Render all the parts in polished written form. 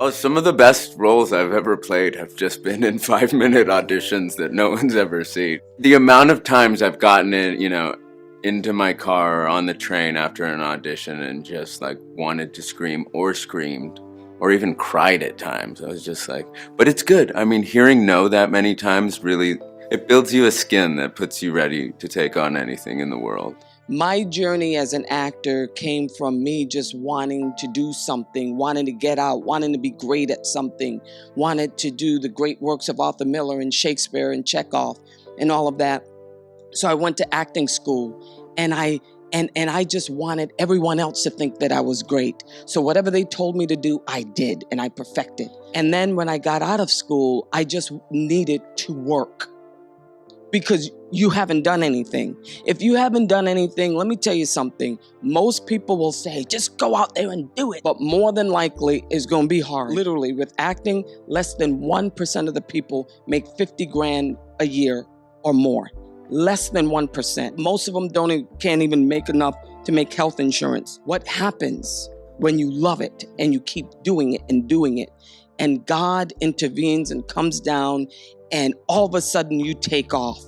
Oh, some of the best roles I've ever played have just been in 5-minute auditions that no one's ever seen. The amount of times I've gotten in, into my car or on the train after an audition and just like wanted to scream or screamed or even cried at times. I was just like, but it's good. I mean, hearing no that many times really, it builds you a skin that puts you ready to take on anything in the world. My journey as an actor came from me just wanting to do something, wanting to get out, wanting to be great at something, wanted to do the great works of Arthur Miller and Shakespeare and Chekhov and all of that. So I went to acting school and I just wanted everyone else to think that I was great. So whatever they told me to do, I did and I perfected. And then when I got out of school, I just needed to work. Because you haven't done anything. If you haven't done anything, let me tell you something. Most people will say, just go out there and do it. But more than likely, it's going to be hard. Literally, with acting, less than 1% of the people make 50 grand a year or more. Less than 1%. Most of them can't even make enough to make health insurance. What happens when you love it and you keep doing it and doing it, and God intervenes and comes down and all of a sudden you take off?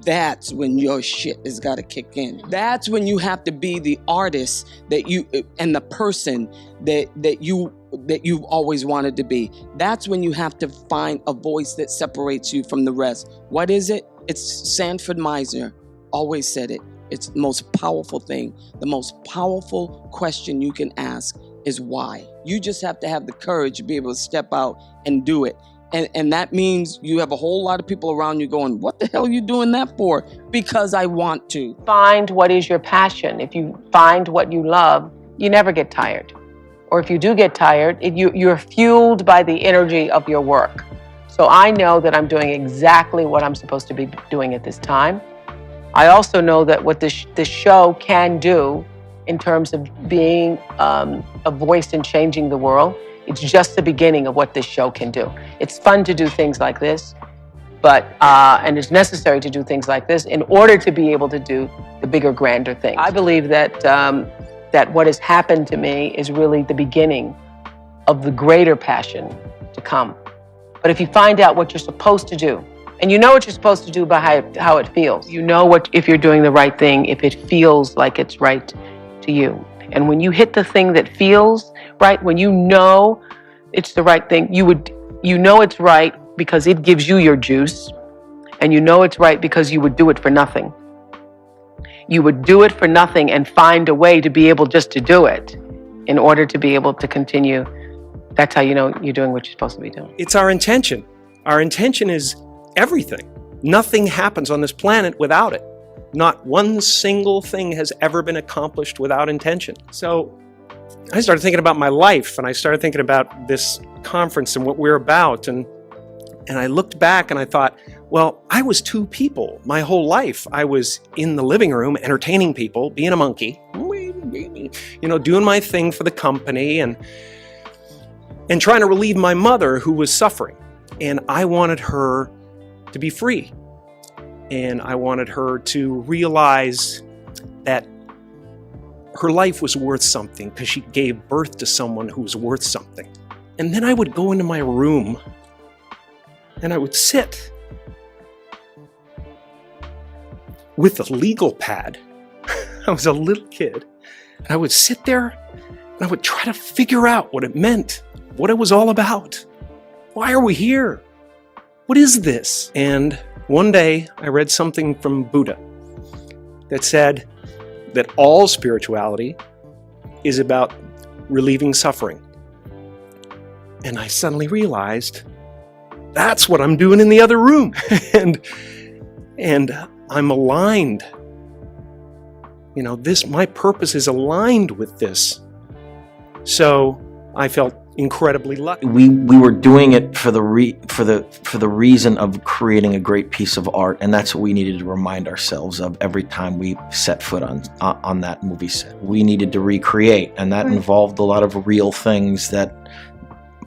That's when your shit has got to kick in. That's when you have to be the artist that you and the person that you've always wanted to be. That's when you have to find a voice that separates you from the rest. What is it? It's Sanford Meisner always said it. It's the most powerful thing. The most powerful question you can ask is why. You just have to have the courage to be able to step out and do it. And that means you have a whole lot of people around you going, what the hell are you doing that for? Because I want to. Find what is your passion. If you find what you love, you never get tired. Or if you do get tired, you're fueled by the energy of your work. So I know that I'm doing exactly what I'm supposed to be doing at this time. I also know that what this show can do in terms of being a voice in changing the world. It's just the beginning of what this show can do. It's fun to do things like this, but and it's necessary to do things like this in order to be able to do the bigger, grander things. I believe that that what has happened to me is really the beginning of the greater passion to come. But if you find out what you're supposed to do, and you know what you're supposed to do by how it feels, you know if you're doing the right thing, if it feels like it's right to you. And when you hit the thing that feels right, when you know it's the right thing, you know it's right because it gives you your juice, and you know it's right because you would do it for nothing. You would do it for nothing and find a way to be able just to do it in order to be able to continue. That's how you know you're doing what you're supposed to be doing. It's our intention. Our intention is everything. Nothing happens on this planet without it. Not one single thing has ever been accomplished without intention. So I started thinking about my life, and I started thinking about this conference and what we're about. And I looked back and I thought, well, I was two people my whole life. I was in the living room entertaining people, being a monkey, doing my thing for the company and trying to relieve my mother who was suffering. And I wanted her to be free. And I wanted her to realize that her life was worth something because she gave birth to someone who was worth something. And then I would go into my room and I would sit with a legal pad. I was a little kid. And I would sit there and I would try to figure out what it meant, what it was all about. Why are we here? What is this? And one day I read something from Buddha that said that all spirituality is about relieving suffering. And I suddenly realized that's what I'm doing in the other room. and I'm aligned. My purpose is aligned with this. So I felt incredibly lucky. We were doing it for the reason of creating a great piece of art, and that's what we needed to remind ourselves of every time we set foot on that movie set. We needed to recreate, and that involved a lot of real things that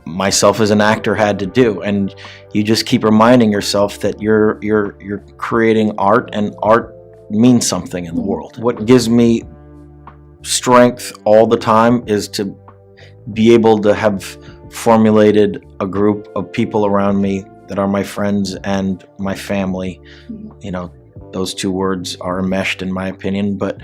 myself as an actor had to do. And you just keep reminding yourself that you're creating art, and art means something in the world. What gives me strength all the time is to be able to have formulated a group of people around me that are my friends and my family. You know, those two words are enmeshed in my opinion, but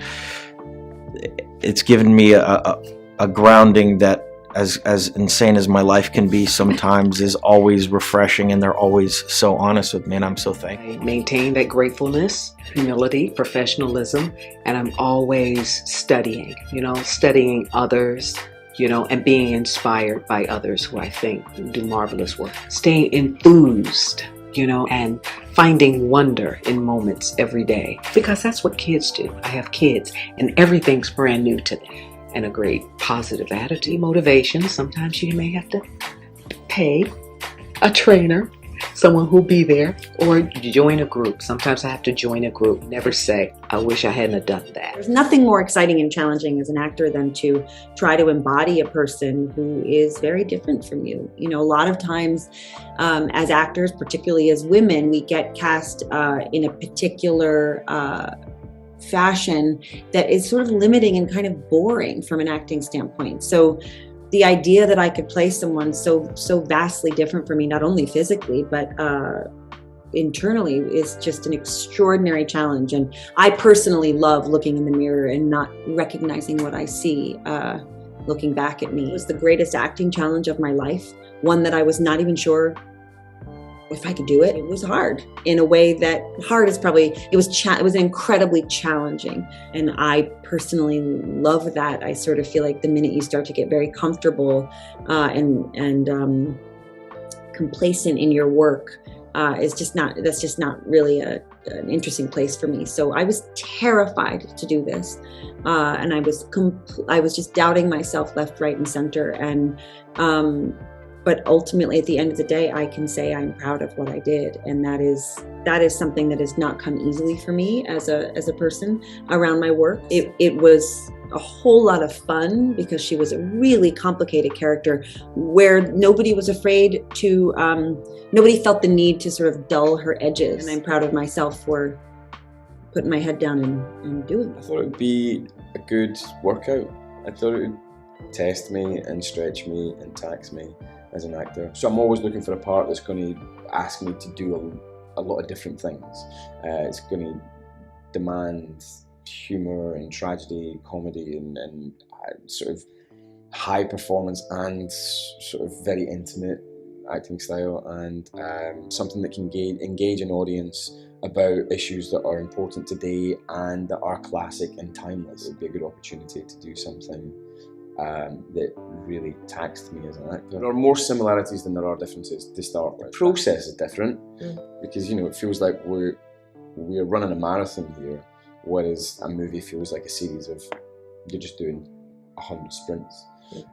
it's given me a grounding that, as insane as my life can be sometimes, is always refreshing, and they're always so honest with me, and I'm so thankful. I maintain that gratefulness, humility, professionalism, and I'm always studying, studying others, and being inspired by others who I think do marvelous work. Staying enthused, and finding wonder in moments every day, because that's what kids do. I have kids, and everything's brand new to them. And a great positive attitude, motivation. Sometimes you may have to pay a trainer, someone who'll be there, or join a group. Sometimes I have to join a group. Never say, I wish I hadn't have done that. There's nothing more exciting and challenging as an actor than to try to embody a person who is very different from you. A lot of times as actors, particularly as women, we get cast in a particular fashion that is sort of limiting and kind of boring from an acting standpoint. So the idea that I could play someone so vastly different from me, not only physically, but internally, is just an extraordinary challenge. And I personally love looking in the mirror and not recognizing what I see looking back at me. It was the greatest acting challenge of my life, one that I was not even sure if I could do it. It was hard in a way that it was incredibly challenging. And I personally love that. I sort of feel like the minute you start to get very comfortable and complacent in your work, that's just not really an interesting place for me. So I was terrified to do this. And I was just doubting myself left, right, and center. And, but ultimately, at the end of the day, I can say I'm proud of what I did, and that is something that has not come easily for me as a person around my work. It was a whole lot of fun because she was a really complicated character where nobody was afraid to, nobody felt the need to sort of dull her edges, and I'm proud of myself for putting my head down and doing it. I thought it would be a good workout. I thought it would test me and stretch me and tax me as an actor. So I'm always looking for a part that's going to ask me to do a lot of different things. It's going to demand humour and tragedy, comedy, and sort of high performance and sort of very intimate acting style, and something that can engage an audience about issues that are important today and that are classic and timeless. It would be a good opportunity to do something that really taxed me as an actor. There are more similarities than there are differences to start with. The process is different because it feels like we're running a marathon here, whereas a movie feels like a series of, you're just doing 100 sprints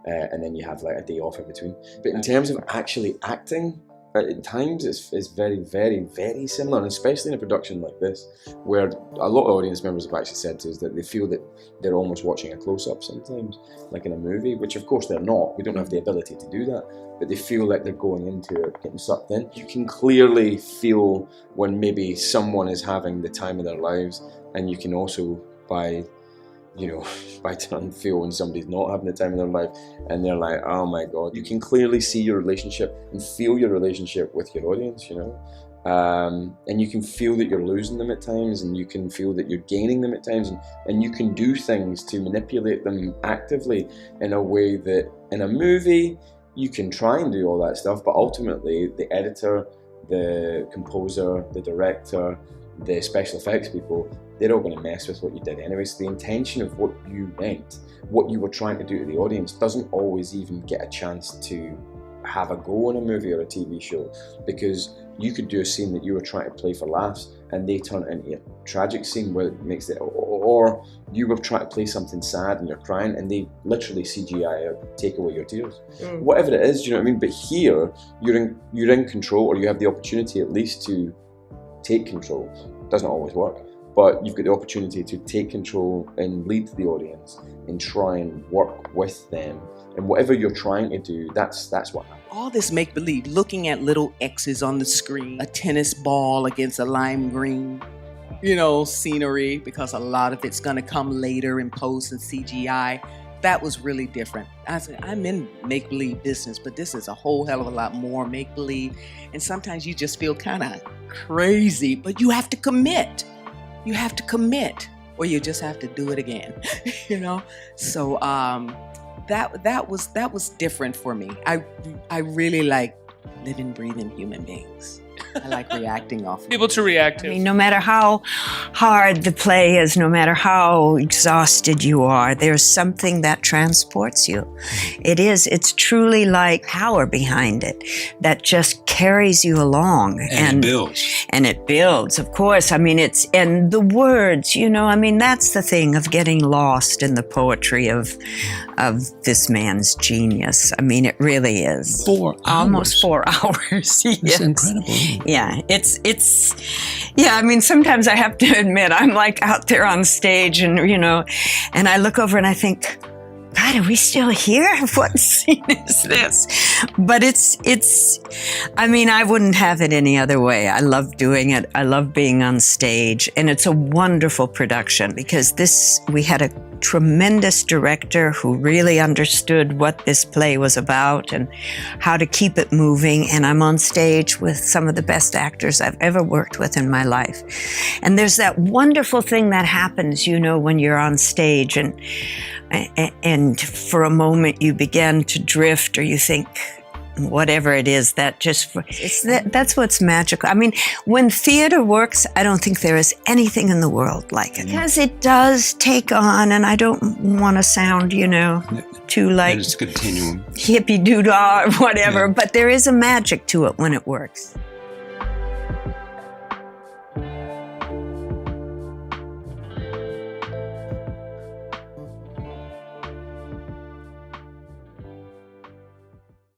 and then you have like a day off in between. But in terms of actually acting, at times it's very, very, very similar, and especially in a production like this, where a lot of audience members have actually said to us that they feel that they're almost watching a close-up sometimes, like in a movie, which of course they're not. We don't have the ability to do that, but they feel like they're going into it, getting sucked in. You can clearly feel when maybe someone is having the time of their lives, and you can also by turn feel when somebody's not having the time of their life and they're like, oh my God. You can clearly see your relationship and feel your relationship with your audience, and you can feel that you're losing them at times, and you can feel that you're gaining them at times, and you can do things to manipulate them actively in a way that in a movie you can try and do all that stuff, but ultimately the editor, the composer, the director, the special effects people, they're all going to mess with what you did anyway. So the intention of what you meant, what you were trying to do to the audience, doesn't always even get a chance to have a go in a movie or a TV show, because you could do a scene that you were trying to play for laughs and they turn it into a tragic scene where it makes it, or you were trying to play something sad and you're crying and they literally CGI or take away your tears. Whatever it is, you know what I mean? But here, you're in control, or you have the opportunity at least to take control. It doesn't always work, but you've got the opportunity to take control and lead the audience and try and work with them. And whatever you're trying to do, that's what happens. All this make-believe, looking at little X's on the screen, a tennis ball against a lime green, scenery, because a lot of it's going to come later in post and CGI. that was really different. I said, I'm in make-believe business, but this is a whole hell of a lot more make-believe. And sometimes you just feel kind of crazy, but you have to commit. You have to commit, or you just have to do it again, you know? So that was different for me. I really like living, breathing human beings. I like reacting off. Able to react to. I mean, no matter how hard the play is, no matter how exhausted you are, there's something that transports you. It's truly like power behind it that just carries you along. And it builds. And it builds, of course. I mean, and the words, you know, I mean, that's the thing of getting lost in the poetry of this man's genius. I mean, it really is. 4 hours. Almost 4 hours. Yes. It's incredible. Yeah, yeah, I mean, sometimes I have to admit, I'm like out there on stage and, you know, and I look over and I think, God, are we still here? What scene is this? But I mean, I wouldn't have it any other way. I love doing it. I love being on stage. And it's a wonderful production because we had a tremendous director who really understood what this play was about and how to keep it moving. And I'm on stage with some of the best actors I've ever worked with in my life. And there's that wonderful thing that happens, you know, when you're on stage and for a moment you begin to drift or you think, whatever it is, that's what's magical. I mean, when theater works, I don't think there is anything in the world like it. Because it does take on, and I don't want to sound, you know, too like it's a continuum. hippie doodah or whatever, but there is a magic to it when it works.